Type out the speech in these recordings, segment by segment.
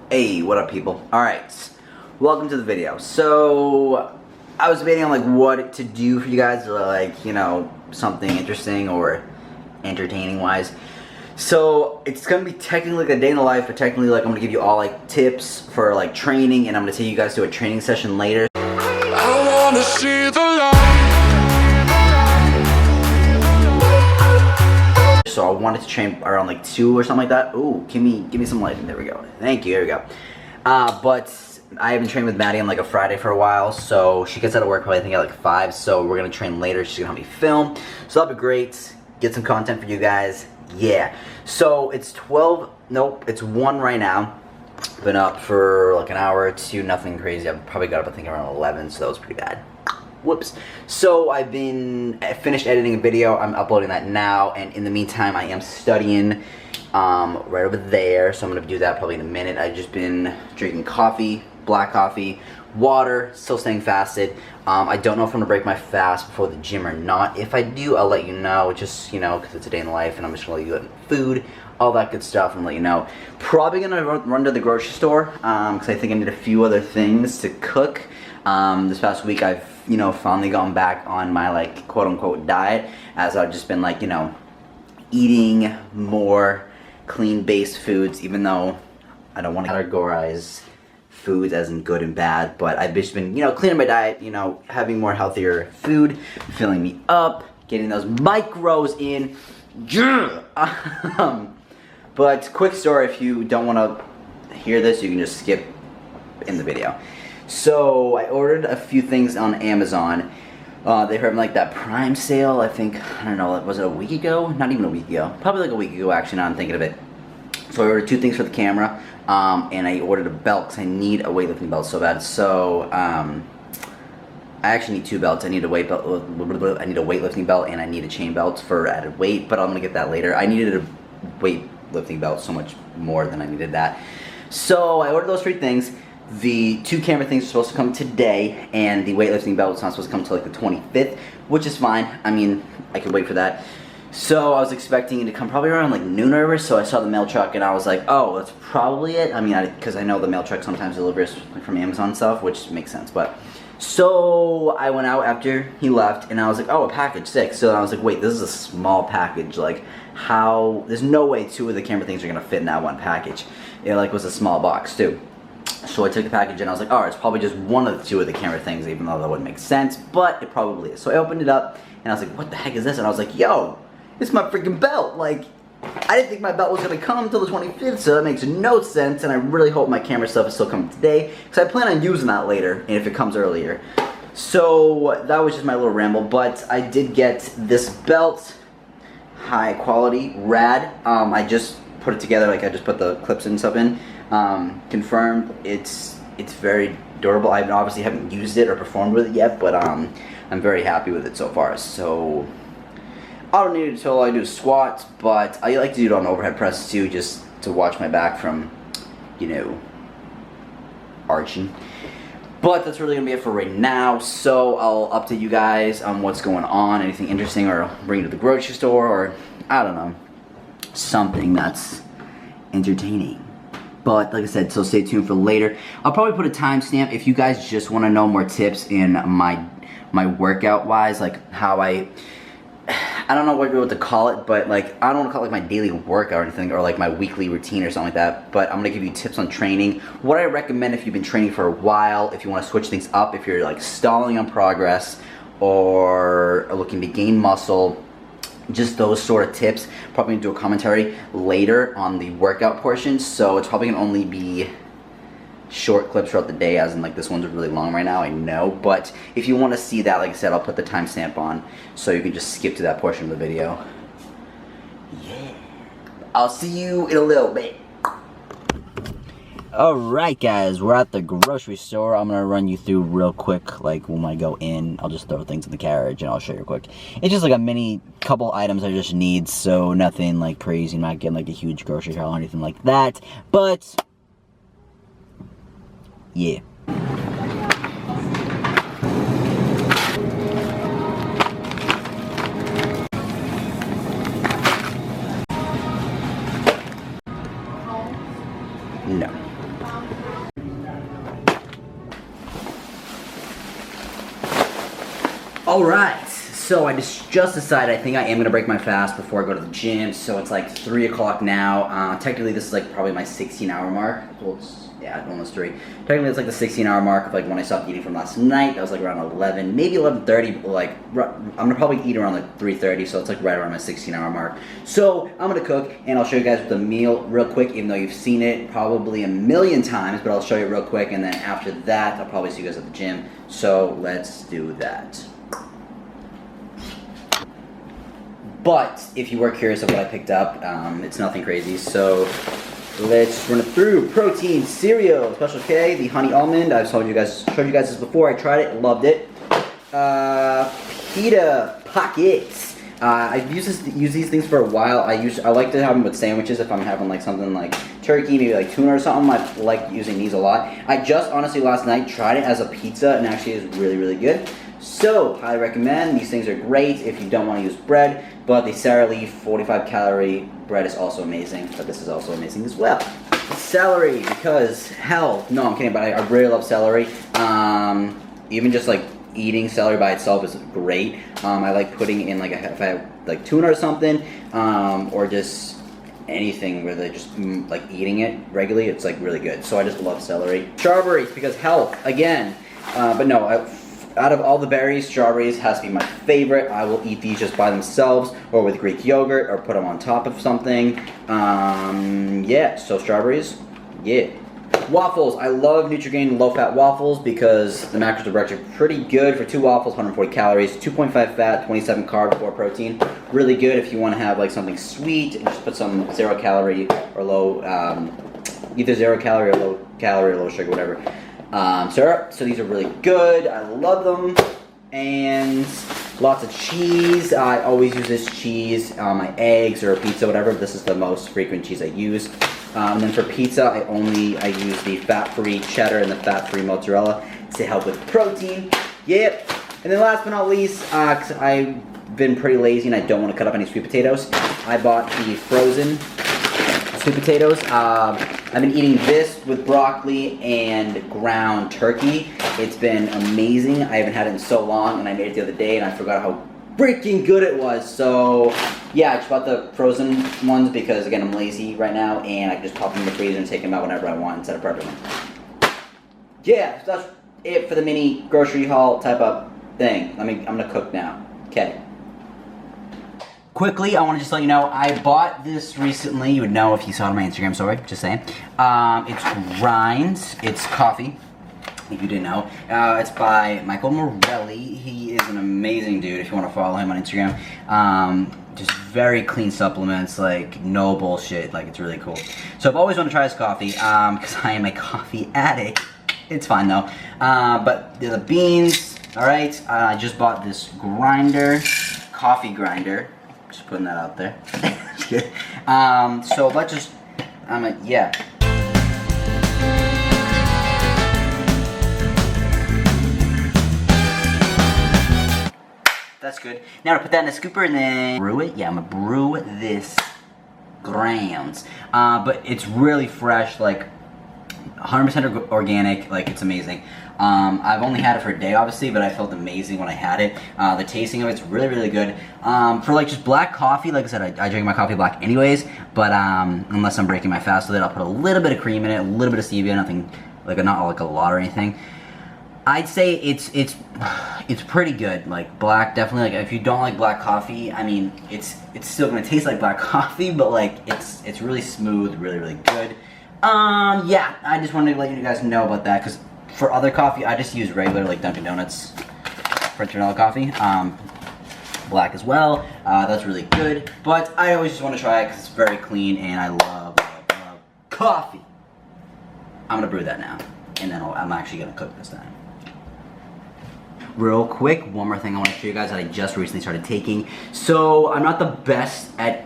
Hey, what up people? Alright, welcome to the video. So, I was debating on like what to do for you guys, like, you know, something interesting or entertaining wise. So, it's gonna be technically like a day in the life, but technically like I'm gonna give you all like tips for like training, and I'm gonna take you guys to a training session later. I wanna see the light. So I wanted to train around like 2 or something like that. Ooh, give me some lighting. There we go. Thank you. Here we go. But I haven't trained with Maddie on like a Friday for a while, so she gets out of work probably I think at like 5. So we're gonna train later. She's gonna help me film. So that'll be great. Get some content for you guys. Yeah. So it's 12. Nope, it's 1 right now. Been up for like an hour or 2. Nothing crazy. I've probably got up I think around 11. So that was pretty bad. Whoops. So I finished editing a video. I'm uploading that now, and in the meantime I am studying right over there, so I'm gonna do that probably in a minute. I've just been drinking coffee, black coffee, water, still staying fasted. I don't know if I'm gonna break my fast before the gym or not. If I do, I'll let you know, just, you know, because it's a day in the life, and I'm just gonna let you get food, all that good stuff, and let you know. Probably gonna run to the grocery store, because I think I need a few other things to cook. This past week I've, you know, finally gone back on my like quote-unquote diet, as I've just been like, you know, eating more clean-based foods, even though I don't want to categorize foods as in good and bad, but I've just been, you know, cleaning my diet, you know, having more healthier food, filling me up, getting those micros in. But quick story, if you don't want to hear this, you can just skip in the video. So I ordered a few things on Amazon. They were having like that Prime sale, I think, I don't know, was it a week ago? Not even a week ago. Probably like a week ago actually, now I'm thinking of it. So I ordered 2 things for the camera, and I ordered a belt because I need a weightlifting belt so bad. So I actually need 2 belts. I need a weightlifting belt, and I need a chain belt for added weight, but I'm gonna get that later. I needed a weightlifting belt so much more than I needed that. So I ordered those 3 things. The 2 camera things are supposed to come today, and the weightlifting belt is not supposed to come until like the 25th, which is fine. I mean, I could wait for that. So I was expecting it to come probably around like noon or whatever, so I saw the mail truck and I was like, oh, that's probably it. I mean, because I know the mail truck sometimes delivers from Amazon stuff, which makes sense, but. So I went out after he left, and I was like, oh, a package, 6. So I was like, wait, this is a small package. Like, how, there's no way 2 of the camera things are gonna fit in that one package. It like was a small box too. So I took the package and I was like, alright, it's probably just one of the 2 of the camera things, even though that wouldn't make sense, but it probably is. So I opened it up and I was like, what the heck is this? And I was like, yo, it's my freaking belt. Like, I didn't think my belt was going to come until the 25th, so that makes no sense, and I really hope my camera stuff is still coming today, because I plan on using that later, and if it comes earlier. So that was just my little ramble, but I did get this belt, high quality, rad. I just put it together, like I just put the clips and stuff in. Confirmed, it's very durable. I obviously haven't used it or performed with it yet, but I'm very happy with it so far. So I don't need it until I do squats, but I like to do it on overhead press too, just to watch my back from, you know, arching. But that's really gonna be it for right now. So I'll update you guys on what's going on, anything interesting, or bring you to the grocery store, or I don't know, something that's entertaining. But like I said, so stay tuned for later. I'll probably put a timestamp if you guys just want to know more tips in my workout wise, like how I don't know what to call it, but like I don't want to call it like my daily workout or anything, or like my weekly routine or something like that, but I'm gonna give you tips on training, what I recommend if you've been training for a while, if you want to switch things up, if you're like stalling on progress or looking to gain muscle. Just those sort of tips. Probably gonna do a commentary later on the workout portion, so it's probably gonna only be short clips throughout the day, as in like this one's really long right now, I know, but if you want to see that, like I said, I'll put the timestamp on so you can just skip to that portion of the video. Yeah, I'll see you in a little bit. Alright guys, we're at the grocery store. I'm gonna run you through real quick, like when I go in, I'll just throw things in the carriage and I'll show you quick. It's just like a mini couple items I just need, so nothing like crazy, not getting like a huge grocery haul or anything like that, but yeah. No. Alright, so I just decided I think I am going to break my fast before I go to the gym, so it's like 3 o'clock now. Technically this is like probably my 16-hour mark. Well, yeah, almost 3. Technically it's like the 16-hour mark of like when I stopped eating from last night. That was like around 11, maybe 11:30, but like I'm going to probably eat around like 3:30, so it's like right around my 16-hour mark. So I'm going to cook and I'll show you guys the meal real quick, even though you've seen it probably a million times, but I'll show you real quick, and then after that I'll probably see you guys at the gym. So let's do that. But if you were curious of what I picked up, it's nothing crazy. So let's run it through. Protein cereal, Special K, the honey almond. I've showed you guys this before. I tried it, loved it. Pita pockets. I've used these things for a while. I like to have them with sandwiches if I'm having like something like turkey, maybe like tuna or something. I like using these a lot. I just honestly last night tried it as a pizza and actually is really, really good. So, highly recommend. These things are great if you don't want to use bread, but the Sara Lee 45-calorie bread is also amazing, but this is also amazing as well. Celery, because hell, no, I'm kidding, but I really love celery. Even just like eating celery by itself is great. I like putting in like if I have like tuna or something, or just anything where they just like eating it regularly, it's like really good. So I just love celery. Strawberries, because health, again, but no, out of all the berries, strawberries has to be my favorite. I will eat these just by themselves or with Greek yogurt or put them on top of something. Yeah, so strawberries, yeah. Waffles, I love Nutri-Grain low-fat waffles because the macros are actually pretty good for 2 waffles, 140 calories, 2.5 fat, 27 carb, 4 protein. Really good if you want to have like something sweet and just put some 0 calorie or low, either 0 calorie or low calorie or low sugar, whatever. Syrup, so these are really good. I love them. And lots of cheese. I always use this cheese on my eggs or pizza, whatever. This is the most frequent cheese I use. And then for pizza, I use the fat-free cheddar and the fat-free mozzarella to help with protein. Yep. And then last but not least, because I've been pretty lazy and I don't want to cut up any sweet potatoes, I bought the frozen sweet potatoes. I've been eating this with broccoli and ground turkey. It's been amazing. I haven't had it in so long, and I made it the other day, and I forgot how freaking good it was. So yeah, I just bought the frozen ones because again I'm lazy right now, and I can just pop them in the freezer and take them out whenever I want instead of prepping them. Yeah, so that's it for the mini grocery haul type of thing. I'm gonna cook now. Okay. Quickly, I want to just let you know, I bought this recently. You would know if you saw it on my Instagram story, just saying. It's Grinds. It's coffee, if you didn't know. It's by Michael Morelli. He is an amazing dude if you want to follow him on Instagram. Just very clean supplements, like no bullshit, like it's really cool. So I've always wanted to try this coffee, because I am a coffee addict. It's fine though. But the beans, alright, I just bought this grinder, coffee grinder. Just putting that out there. So let's just, yeah. That's good. Now to put that in a scooper and then brew it. Yeah, I'm gonna brew this grams. But it's really fresh, like 100% organic, like it's amazing. I've only had it for a day obviously, but I felt amazing when I had it. The tasting of it's really, really good. For like just black coffee, like I said, I drink my coffee black anyways, but unless I'm breaking my fast with it, I'll put a little bit of cream in it, a little bit of stevia, nothing, like not like a lot or anything. I'd say it's pretty good. Like black, definitely. Like if you don't like black coffee, I mean, it's still gonna taste like black coffee, but like it's really smooth, really, really good. Yeah, I just wanted to let you guys know about that because for other coffee, I just use regular like Dunkin' Donuts French vanilla coffee. Black as well. That's really good. But I always just want to try it because it's very clean and I love coffee. I'm gonna brew that now, and then I'm actually gonna cook this time. Real quick, one more thing I want to show you guys that I just recently started taking. So I'm not the best at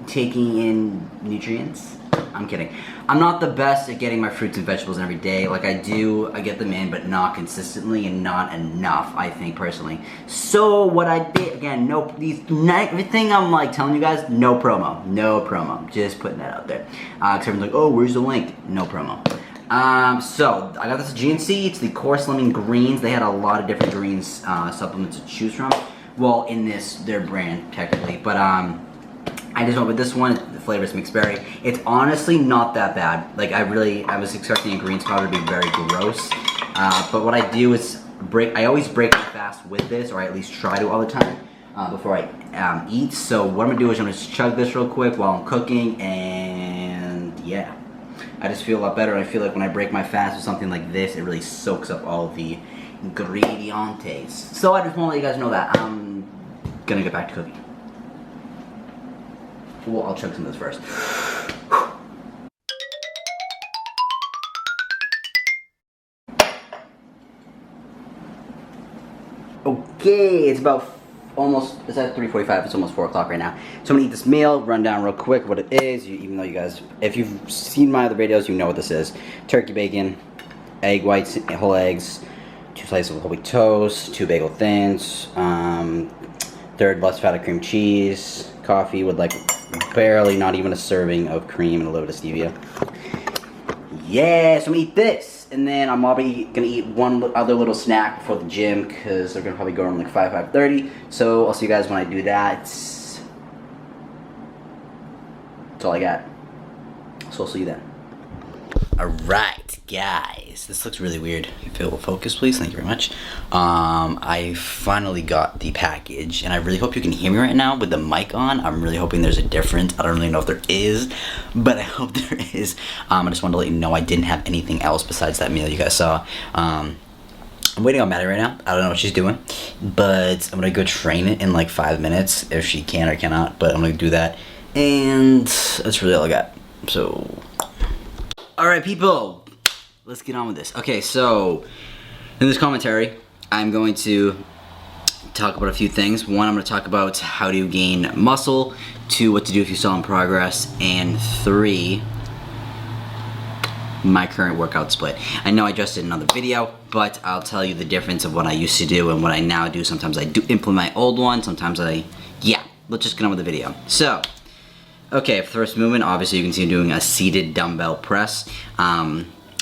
taking in nutrients. I'm kidding. I'm not the best at getting my fruits and vegetables in every day. Like I get them in, but not consistently and not enough, I think, personally. So what I did, again, everything I'm like telling you guys, no promo. Just putting that out there. Because everyone's like, oh, where's the link? No promo. So I got this at GNC. It's the Core Slimming Greens. They had a lot of different greens supplements to choose from. Well, in their brand technically, but I just went with this one. The flavor is mixed berry. It's honestly not that bad. Like I was expecting a greens powder to be very gross, but what I do is I always break my fast with this, or I at least try to all the time before I eat. So what I'm gonna do is I'm gonna chug this real quick while I'm cooking, and yeah. I just feel a lot better. I feel like when I break my fast with something like this, it really soaks up all the ingredientes. So I just want to let you guys know that I'm gonna get back to cooking. Well, I'll chug some of this first. Okay, it's about it's at 3:45, it's almost 4 o'clock right now. So I'm gonna eat this meal, run down real quick what it is, even though you guys, if you've seen my other videos, you know what this is. Turkey bacon, egg whites, whole eggs, 2 slices of whole wheat toast, 2 bagel thins, 1/3 less fat of cream cheese, coffee with like barely, not even a serving of cream and a little bit of stevia. Yeah, so I'm gonna eat this. And then I'm probably gonna eat one other little snack before the gym because they're gonna probably go around like 5:30. So I'll see you guys when I do that. That's all I got. So I'll see you then. Alright, guys. This looks really weird. If it will focus, please. Thank you very much. I finally got the package, and I really hope you can hear me right now with the mic on. I'm really hoping there's a difference. I don't really know if there is, but I hope there is. I just wanted to let you know I didn't have anything else besides that meal you guys saw. I'm waiting on Maddie right now. I don't know what she's doing, but I'm gonna go train it in like 5 minutes if she can or cannot, but I'm gonna do that. And that's really all I got. So, alright people, let's get on with this. Okay, so in this commentary, I'm going to talk about a few things. One, I'm going to talk about how to gain muscle. 2, what to do if you saw in progress. And 3, my current workout split. I know I just did another video, but I'll tell you the difference of what I used to do and what I now do. Sometimes I do implement my old one, sometimes yeah, let's just get on with the video. So, okay, first movement, obviously you can see I'm doing a seated dumbbell press.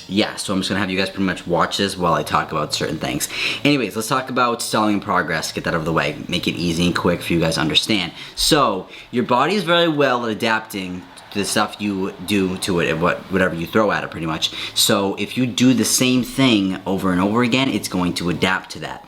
Yeah, so I'm just gonna have you guys pretty much watch this while I talk about certain things. Anyways, let's talk about stalling in progress, get that out of the way, make it easy and quick for you guys to understand. So, your body is very well at adapting to the stuff you do to it, whatever you throw at it pretty much. So, if you do the same thing over and over again, it's going to adapt to that.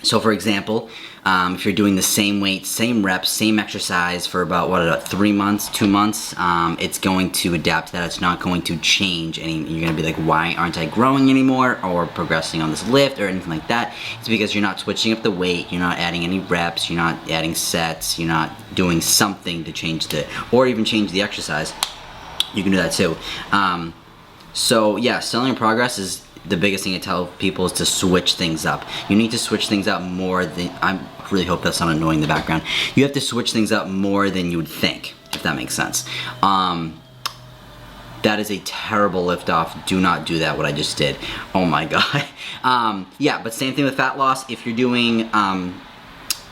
So for example, if you're doing the same weight, same reps, same exercise for about 3 months, 2 months, it's going to adapt to that. It's not going to change any. You're gonna be like, why aren't I growing anymore or progressing on this lift or anything like that? It's because you're not switching up the weight, you're not adding any reps, you're not adding sets, you're not doing something to change or even change the exercise. You can do that too. So yeah, stalling in progress is the biggest thing I tell people is to switch things up. You need to switch things up more than, I really hope that's not annoying in the background. You have to switch things up more than you would think, if that makes sense. That is a terrible lift off. Do not do that, what I just did. Oh my God. Yeah, but same thing with fat loss. If you're doing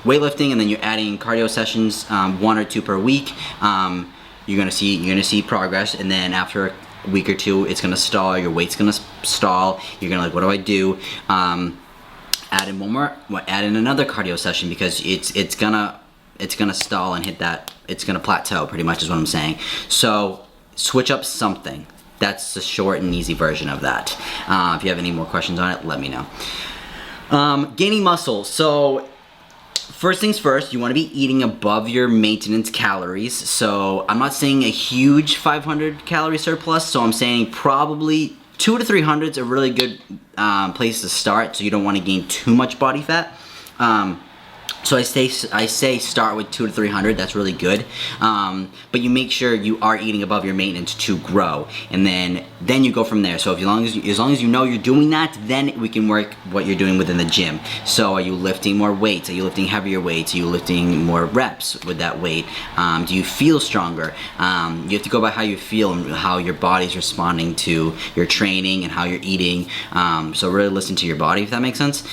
weightlifting and then you're adding cardio sessions, 1 or 2 per week, you're gonna see progress, and then after a week or 2, it's gonna stall. Your weight's gonna stall. You're gonna like, what do I do? Add in one more. Add in another cardio session because it's gonna stall and hit that. It's gonna plateau. Pretty much is what I'm saying. So switch up something. That's the short and easy version of that. If you have any more questions on it, let me know. Gaining muscle. So first things first, you want to be eating above your maintenance calories. So I'm not saying a huge 500 calorie surplus, so I'm saying probably 200 to 300 is a really good place to start, so you don't want to gain too much body fat. So I say start with 200 to 300. That's really good. But you make sure you are eating above your maintenance to grow, and then you go from there. So as long as you know you're doing that, then we can work what you're doing within the gym. So are you lifting more weights? Are you lifting heavier weights? Are you lifting more reps with that weight? Do you feel stronger? You have to go by how you feel and how your body's responding to your training and how you're eating. So really listen to your body, if that makes sense.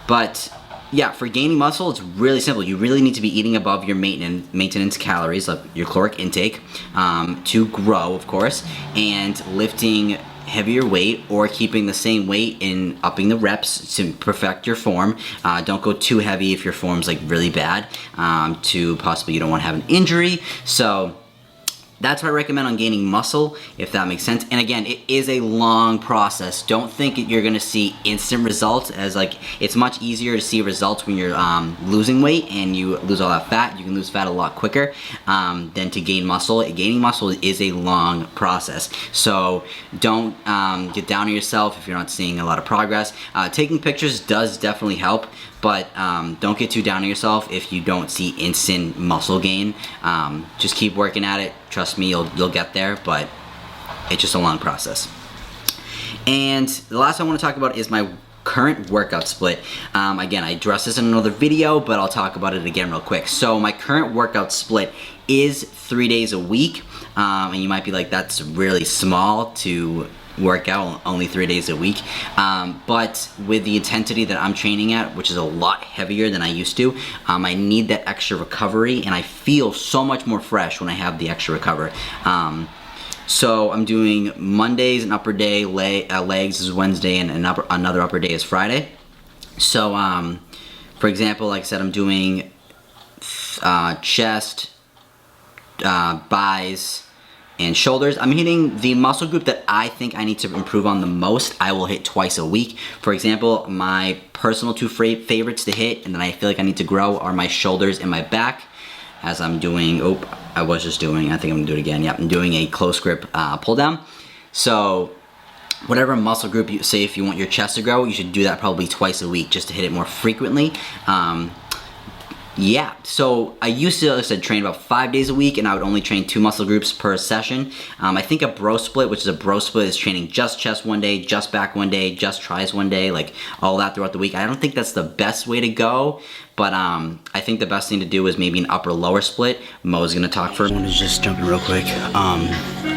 But yeah, for gaining muscle, it's really simple. You really need to be eating above your maintenance calories, like your caloric intake, to grow, of course, and lifting heavier weight or keeping the same weight in upping the reps to perfect your form. Don't go too heavy if your form's like really bad, to possibly you don't want to have an injury. So that's what I recommend on gaining muscle, if that makes sense. And again, it is a long process. Don't think you're gonna see instant results, as like it's much easier to see results when you're losing weight and you lose all that fat. You can lose fat a lot quicker than to gain muscle. Gaining muscle is a long process. So don't get down on yourself if you're not seeing a lot of progress. Taking pictures does definitely help, but don't get too down on yourself if you don't see instant muscle gain. Just keep working at it. Trust me, you'll get there, but it's just a long process. And the last thing I want to talk about is my current workout split. Again, I addressed this in another video, but I'll talk about it again real quick. So my current workout split is 3 days a week, and you might be like, that's really small to work out only 3 days a week, but with the intensity that I'm training at, which is a lot heavier than I used to, I need that extra recovery, and I feel so much more fresh when I have the extra recovery. So I'm doing Mondays an upper day, legs is Wednesday, and another upper day is Friday. So for example, like I said, I'm doing chest, buys, and shoulders. I'm hitting the muscle group that I think I need to improve on the most. I will hit twice a week. For example, my personal two favorites to hit and that I feel like I need to grow are my shoulders and my back. As I'm doing, I think I'm gonna do it again. Yep, I'm doing a close grip pull down. So whatever muscle group you say, if you want your chest to grow, you should do that probably twice a week just to hit it more frequently. Yeah, so I used to, like I said, train about 5 days a week, and I would only train 2 muscle groups per session. I think a bro split, which is a bro split, is training just chest one day, just back one day, just tris one day, like all that throughout the week. I don't think that's the best way to go, but I think the best thing to do is maybe an upper lower split. Mo's gonna talk first. I want to just jump in real quick.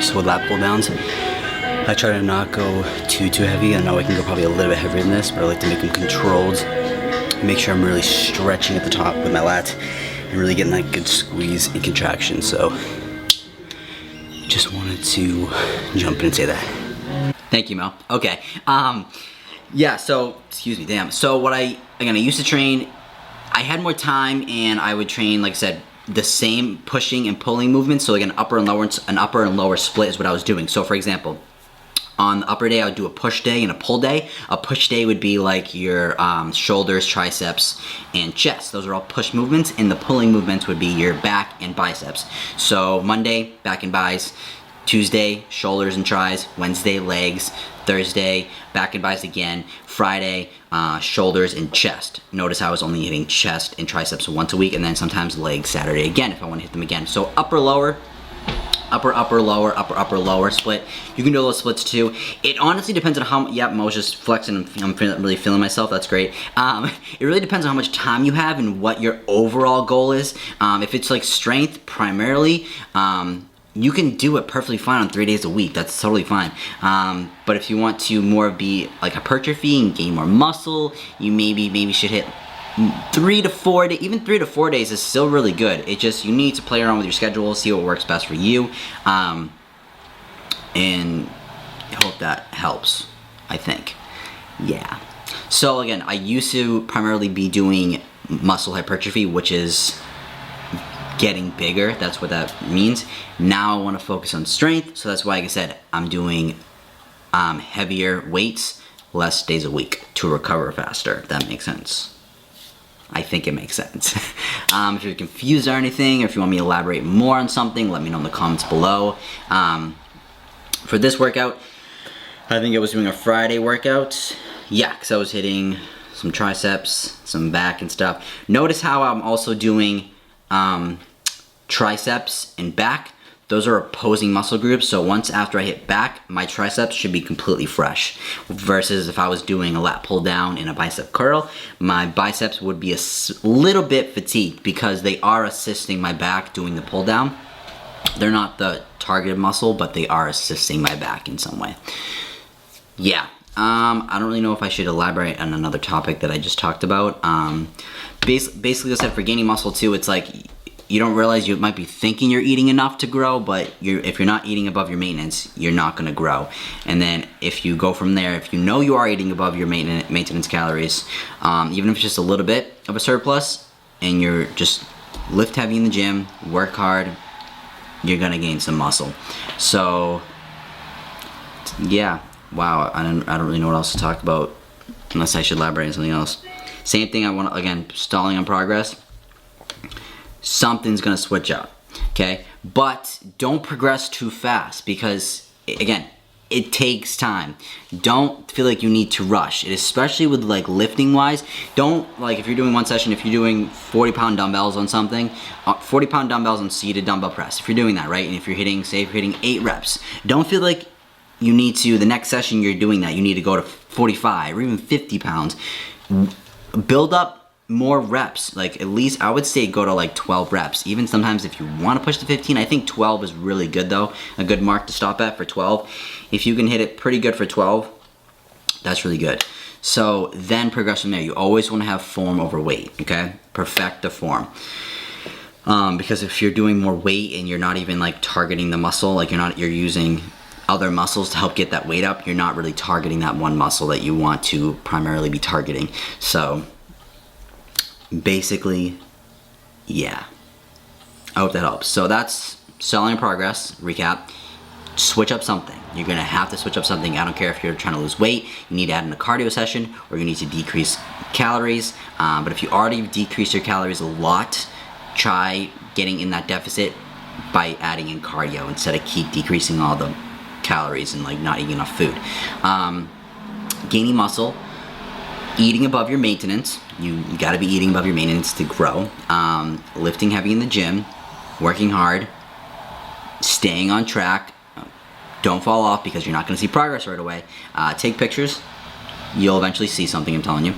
So with lat pull downs, I try to not go too heavy. I know I can go probably a little bit heavier than this, but I like to make them controlled. Make sure I'm really stretching at the top with my lats and really getting that good squeeze and contraction. So just wanted to jump in and say that. Thank you, Mo. Okay. Yeah, so, excuse me, damn. So I used to train, I had more time and I would train, like I said, the same pushing and pulling movements. So like an upper and lower split is what I was doing. So for example, on the upper day, I would do a push day and a pull day. A push day would be like your shoulders, triceps, and chest. Those are all push movements, and the pulling movements would be your back and biceps. So Monday, back and biceps. Tuesday, shoulders and tris. Wednesday, legs. Thursday, back and biceps again. Friday, shoulders and chest. Notice how I was only hitting chest and triceps once a week, and then sometimes legs Saturday again if I want to hit them again. So upper, lower, upper, lower, upper, lower split. You can do those splits too. It honestly depends on how, yeah, Mo's just flexing, I'm really feeling myself, that's great. It really depends on how much time you have and what your overall goal is. If it's like strength primarily, you can do it perfectly fine on 3 days a week, that's totally fine. But if you want to more be like hypertrophy and gain more muscle, you maybe should hit 3 to 4 days, even 3 to 4 days is still really good. It just, you need to play around with your schedule, see what works best for you, and I hope that helps, I think. Yeah. So again, I used to primarily be doing muscle hypertrophy, which is getting bigger, that's what that means. Now I want to focus on strength, so that's why, like I said, I'm doing heavier weights, less days a week to recover faster, if that makes sense. I think it makes sense. If you're confused or anything, or if you want me to elaborate more on something, let me know in the comments below. For this workout, I think I was doing a Friday workout. Yeah, because I was hitting some triceps, some back and stuff. Notice how I'm also doing triceps and back. Those are opposing muscle groups, so once after I hit back, my triceps should be completely fresh. Versus if I was doing a lat pull down and a bicep curl, my biceps would be a little bit fatigued because they are assisting my back doing the pull down. They're not the targeted muscle, but they are assisting my back in some way. Yeah, I don't really know if I should elaborate on another topic that I just talked about. Basically, I said for gaining muscle too, it's like you don't realize you might be thinking you're eating enough to grow, but if you're not eating above your maintenance, you're not gonna grow. And then if you go from there, if you know you are eating above your maintenance calories, even if it's just a little bit of a surplus, and you're just lift heavy in the gym, work hard, you're gonna gain some muscle. So yeah, wow, I don't really know what else to talk about unless I should elaborate on something else. Same thing, I want to, again, stalling on progress. Something's gonna switch up, okay? But don't progress too fast because, again, it takes time. Don't feel like you need to rush, especially with like lifting wise. Don't, like, if you're doing one session, if you're doing 40-pound dumbbells on something, 40-pound dumbbells on seated dumbbell press, if you're doing that, right? And if you're hitting, say, if you're hitting 8 reps, don't feel like you need to, the next session you're doing that, you need to go to 45 or even 50 pounds. Build up more reps, like at least I would say go to like 12 reps. Even sometimes if you want to push to 15, I think 12 is really good though, a good mark to stop at for 12. If you can hit it pretty good for 12, that's really good. So then progress from there. You always want to have form over weight, okay? Perfect the form. Because if you're doing more weight and you're not even like targeting the muscle, like you're using other muscles to help get that weight up, you're not really targeting that one muscle that you want to primarily be targeting. So basically, yeah, I hope that helps. So that's selling in progress, recap. Switch up something. You're gonna have to switch up something. I don't care if you're trying to lose weight, you need to add in a cardio session, or you need to decrease calories. But if you already decrease your calories a lot, try getting in that deficit by adding in cardio instead of keep decreasing all the calories and like not eating enough food. Gaining muscle, eating above your maintenance. You got to be eating above your maintenance to grow. Lifting heavy in the gym, working hard, staying on track. Don't fall off because you're not going to see progress right away. Take pictures. You'll eventually see something, I'm telling you.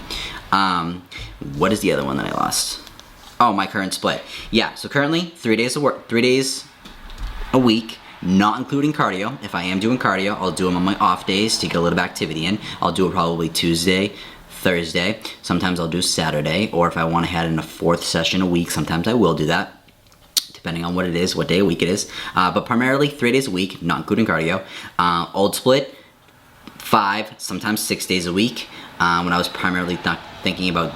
What is the other one that I lost? Oh, my current split. Yeah, so currently 3 days of work, 3 days a week, not including cardio. If I am doing cardio, I'll do them on my off days to get a little bit of activity in. I'll do it probably Tuesday, Thursday. Sometimes I'll do Saturday, or if I want to add in a 4th session a week, sometimes I will do that, depending on what it is, what day of week it is. But primarily 3 days a week, not including cardio. Old split, 5, sometimes 6 days a week. When I was primarily not thinking about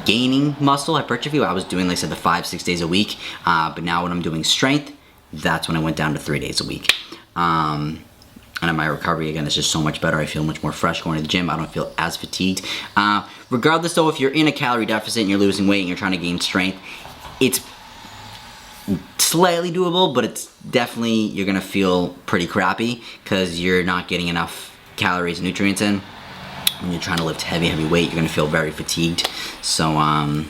gaining muscle, hypertrophy, I was doing, like I said, the 5-6 days a week. But now when I'm doing strength, that's when I went down to 3 days a week. And my recovery, again, is just so much better. I feel much more fresh going to the gym. I don't feel as fatigued. Regardless, though, if you're in a calorie deficit and you're losing weight and you're trying to gain strength, it's slightly doable, but it's definitely, you're going to feel pretty crappy because you're not getting enough calories and nutrients in. When you're trying to lift heavy weight, you're going to feel very fatigued. So,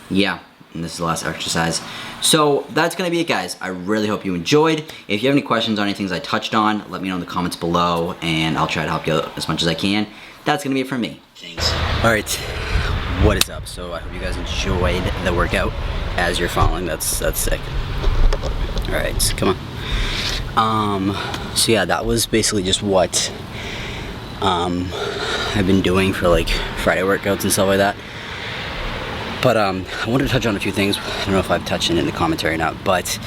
yeah. And this is the last exercise. So that's gonna be it, guys. I really hope you enjoyed. If you have any questions on any things I touched on, let me know in the comments below and I'll try to help you out as much as I can. That's gonna be it from me. Thanks. All right, what is up? So I hope you guys enjoyed the workout as you're following. That's sick. All right, so come on. So yeah, that was basically just what I've been doing for like Friday workouts and stuff like that. But I wanted to touch on a few things. I don't know if I've touched on it in the commentary or not, but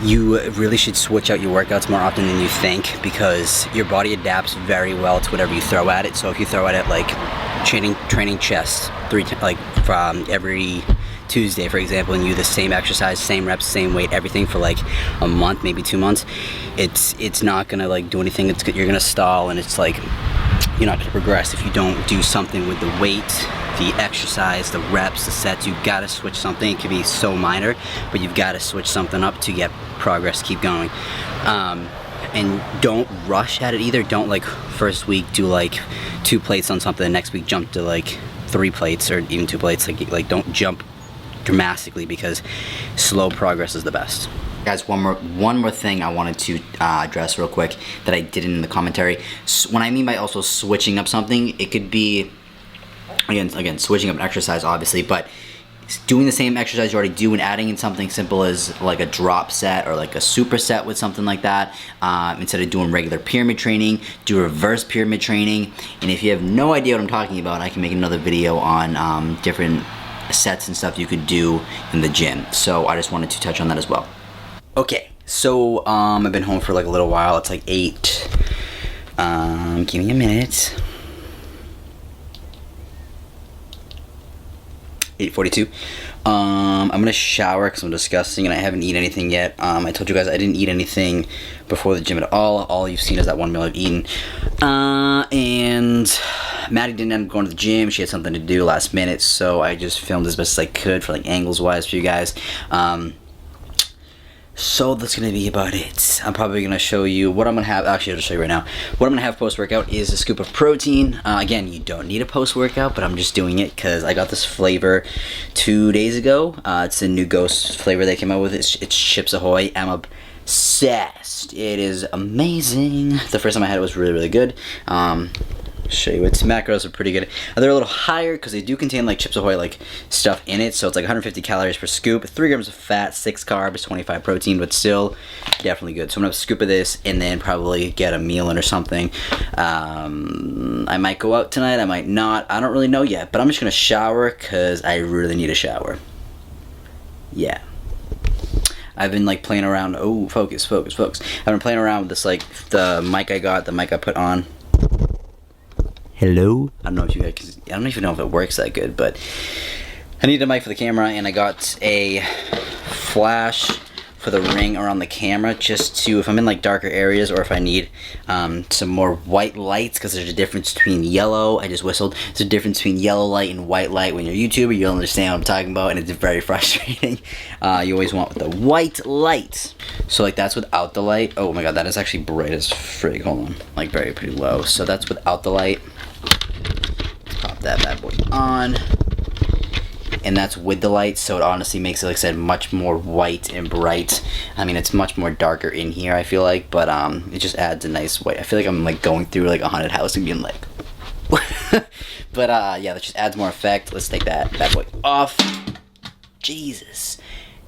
you really should switch out your workouts more often than you think because your body adapts very well to whatever you throw at it. So if you throw at it like training chest from every Tuesday, for example, and you do the same exercise, same reps, same weight, everything for like a month, maybe 2 months, it's not gonna like do anything. You're gonna stall, and it's like you're not gonna progress if you don't do something with the weight, the exercise, the reps, the sets. You've got to switch something. It could be so minor, but you've got to switch something up to get progress, keep going. And don't rush at it either. Don't like first week do like 2 plates on something, the next week jump to like 3 plates or even 2 plates. Like don't jump dramatically because slow progress is the best. Guys, one more thing I wanted to address real quick that I didn't in the commentary. When I mean by also switching up something, it could be again switching up an exercise obviously, but doing the same exercise you already do and adding in something simple as like a drop set or like a superset with something like that. Instead of doing regular pyramid training, do reverse pyramid training. And if you have no idea what I'm talking about, I can make another video on different sets and stuff you could do in the gym. So I just wanted to touch on that as well. Okay, so I've been home for like a little while. It's like 8. Give me a minute. 8:42. I'm gonna shower because I'm disgusting and I haven't eaten anything yet. I told you guys I didn't eat anything before the gym at all. All you've seen is that one meal I've eaten. And Maddie didn't end up going to the gym. She had something to do last minute, so I just filmed as best as I could for like angles wise for you guys. So that's gonna be about it. I'm probably gonna show you what I'm gonna have. Actually, I'll just show you right now. What I'm gonna have post-workout is a scoop of protein. Again, you don't need a post-workout, but I'm just doing it because I got this flavor 2 days ago. It's a new Ghost flavor they came out with. It's Chips Ahoy. I'm obsessed. It is amazing. The first time I had it was really, really good. Show you its macros are pretty good. They're a little higher because they do contain like Chips Ahoy like stuff in it, so it's like 150 calories per scoop, 3 grams of fat, 6 carbs, 25 protein, but still definitely good. So I'm gonna have a scoop of this and then probably get a meal in or something. I might go out tonight, I might not, I don't really know yet, but I'm just gonna shower because I really need a shower. Yeah. I've been like playing around. Oh, focus. I've been playing around with this, like the mic I put on. Hello? I don't know if you guys, I don't even know if it works that good, but I need a mic for the camera, and I got a flash for the ring around the camera just to, if I'm in like darker areas or if I need some more white lights, because there's a difference between yellow, I just whistled, there's a difference between yellow light and white light. When you're a YouTuber, you'll understand what I'm talking about, and it's very frustrating. You always want the white light. So like that's without the light. Oh my god, that is actually bright as frig. Hold on, like pretty low. So that's without the light. Pop that bad boy on, and that's with the light, so it honestly makes it, like I said, much more white and bright. I mean, it's much more darker in here, I feel like, but it just adds a nice white. I feel like I'm like going through like a haunted house and being like but yeah, that just adds more effect. Let's take that bad boy off. Jesus.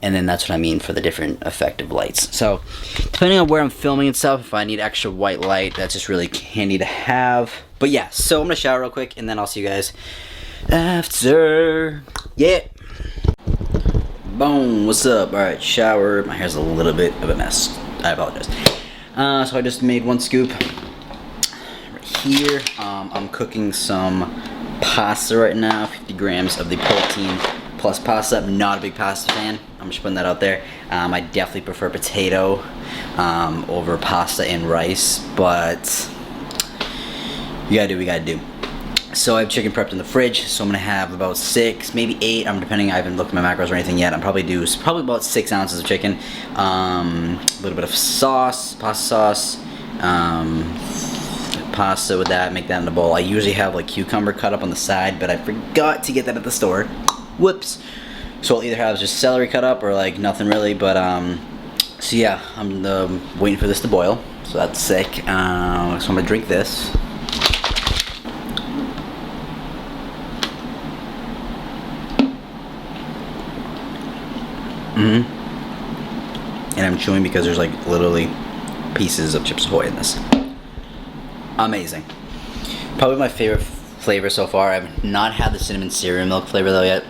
And then that's what I mean for the different effective lights. So depending on where I'm filming and stuff, if I need extra white light, that's just really handy to have. But yeah, so I'm gonna shower real quick and then I'll see you guys after. Yeah. Boom, what's up? All right, shower. My hair's a little bit of a mess. I apologize. So I just made one scoop right here. I'm cooking some pasta right now, 50 grams of the protein plus pasta. I'm not a big pasta fan. I'm just putting that out there. I definitely prefer potato over pasta and rice, but you gotta do what you gotta do. So I have chicken prepped in the fridge, so I'm gonna have about 6, maybe 8. I'm depending. I haven't looked at my macros or anything yet. I'm probably about 6 ounces of chicken, a little bit of sauce, pasta sauce, pasta with that. Make that in a bowl. I usually have like cucumber cut up on the side, but I forgot to get that at the store. Whoops. So I'll either have just celery cut up or like nothing really, but so yeah, I'm waiting for this to boil, so that's sick. So I'm gonna drink this. And I'm chewing because there's like literally pieces of Chips Ahoy in this. Amazing. Probably my favorite flavor so far. I've not had the cinnamon cereal milk flavor though yet,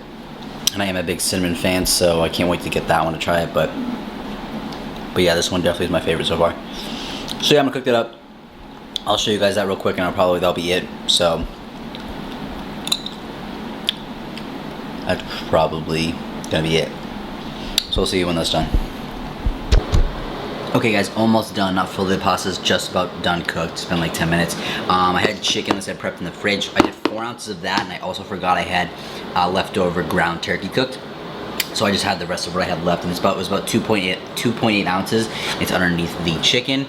and I am a big cinnamon fan, so I can't wait to get that one to try it. But yeah, this one definitely is my favorite so far. So yeah, I'm gonna cook that up. I'll show you guys that real quick, and that'll be it. So that's probably gonna be it. So we'll see you when that's done. Okay guys, almost done, not fully. The pasta's just about done cooked. It's been like 10 minutes. I had chicken that I prepped in the fridge. I did 4 ounces of that, and I also forgot I had leftover ground turkey cooked. So I just had the rest of what I had left, and it was about 2.8 ounces. It's underneath the chicken.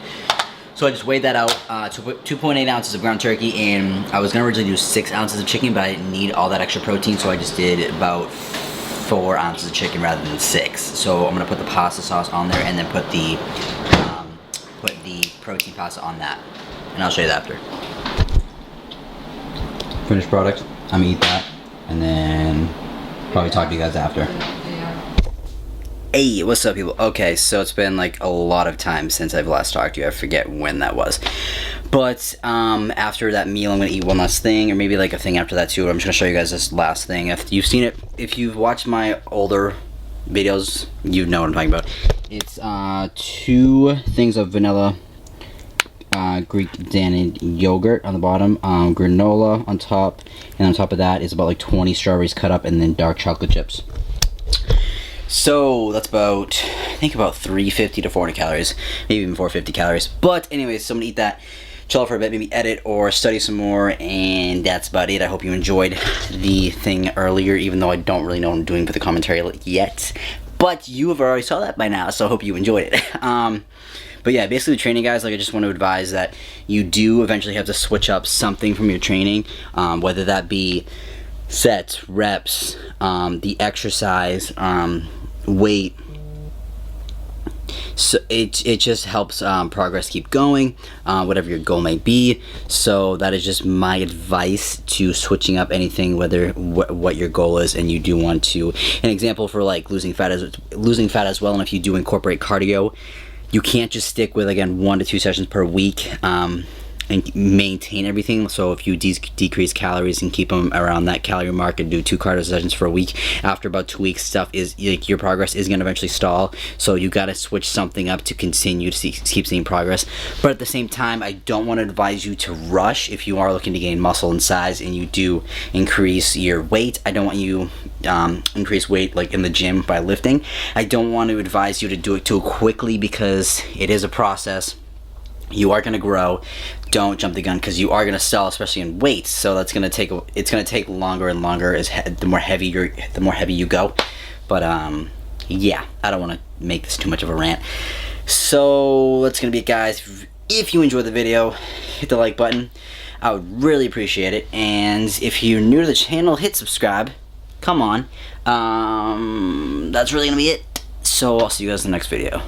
So I just weighed that out, 2.8 ounces of ground turkey, and I was gonna originally do 6 ounces of chicken, but I didn't need all that extra protein, so I just did about 4 ounces of chicken rather than 6. So I'm gonna put the pasta sauce on there and then put the protein pasta on that, and I'll show you that after. Finished product. I'm gonna eat that, and then probably talk to you guys after. Hey, what's up, people? Okay, so it's been like a lot of time since I've last talked to you. I forget when that was. But after that meal, I'm gonna eat one last thing, or maybe like a thing after that too. I'm just gonna show you guys this last thing. If you've seen it, if you've watched my older videos, you know what I'm talking about. It's 2 things of vanilla Greek Danid yogurt on the bottom, granola on top, and on top of that is about like 20 strawberries cut up, and then dark chocolate chips. So that's about, I think about 350 to 400 calories, maybe even 450 calories. But anyways, so I'm gonna eat that, chill out for a bit, maybe edit or study some more, and that's about it. I hope you enjoyed the thing earlier, even though I don't really know what I'm doing for the commentary yet. But you have already saw that by now, so I hope you enjoyed it. But yeah, basically training, guys, like I just want to advise that you do eventually have to switch up something from your training, whether that be sets, reps, the exercise, weight. So it just helps progress keep going, whatever your goal may be. So that is just my advice to switching up anything, whether what your goal is, and you do want to. An example for like losing fat as well, and if you do incorporate cardio, you can't just stick with, again, 1 to 2 sessions per week and maintain everything. So if you decrease calories and keep them around that calorie mark and do 2 cardio sessions for a week, after about 2 weeks, stuff is like your progress is going to eventually stall. So you got to switch something up to continue to keep seeing progress. But at the same time, I don't want to advise you to rush if you are looking to gain muscle and size and you do increase your weight. I don't want you increase weight like in the gym by lifting. I don't want to advise you to do it too quickly, because it is a process. You are going to grow. Don't jump the gun, because you are going to stall, especially in weights. So that's going to take, it's going to take longer and longer as the more heavy you go. But yeah, I don't want to make this too much of a rant. So that's going to be it, guys. If you enjoyed the video, hit the like button. I would really appreciate it. And if you're new to the channel, hit subscribe. Come on. That's really going to be it. So I'll see you guys in the next video.